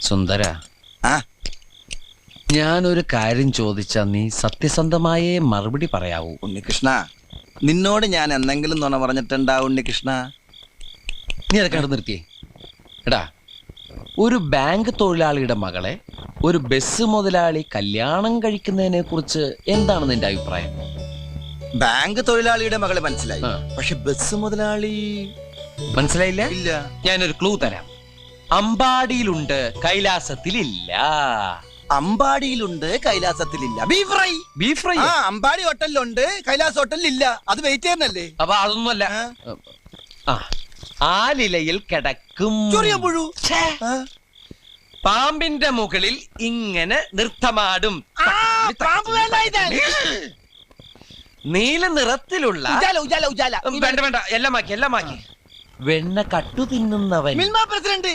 സുന്ദര, ഞാനൊരു കാര്യം ചോദിച്ചാ നീ സത്യസന്ധമായേ മറുപടി പറയാവൂ. ഉണ്ണികൃഷ്ണ, നിന്നോട് ഞാൻ എന്തെങ്കിലും നുണ പറഞ്ഞിട്ടുണ്ടാ ഉണ്ണികൃഷ്ണ? നീ അതൊക്കെ കണ്ടു നിർത്തിയേ. എടാ, ഒരു ബാങ്ക് തൊഴിലാളിയുടെ മകളെ ഒരു ബസ് മുതലാളി കല്യാണം കഴിക്കുന്നതിനെ കുറിച്ച് എന്താണ് നിന്റെ അഭിപ്രായം? ബാങ്ക് തൊഴിലാളിയുടെ മകളെ മനസ്സിലായി, ആ. പക്ഷെ ബസ് മുതലാളി മനസ്സിലായില്ല? ഇല്ല. ഞാനൊരു ക്ലൂ തരാം. അമ്പാടിയിലുണ്ട്, കൈലാസത്തിലില്ല. അമ്പാടിയിലുണ്ട്, കൈലാസത്തിലില്ല. Beef fry. Beef fry. ആ, അമ്പാടി ഹോട്ടലിലുണ്ട്, കൈലാസ് ഹോട്ടലിലില്ല. അത് വെയിറ്റ് ചെയ്യുന്നല്ലേ? അപ്പൊ അതൊന്നുമല്ല. ആ, ആലിലയിൽ കിടക്കും ചൊറിയമ്പുഴു. പാമ്പിന്റെ മുകളിൽ ഇങ്ങനെ നൃത്തമാടും. നീല നിറത്തിലുള്ള വേണ്ട വേണ്ട, എല്ലാം മാക്കി. വെണ്ണ കട്ടു തിന്നുന്നവൻ. മിൽമ പ്രസിഡന്റ്.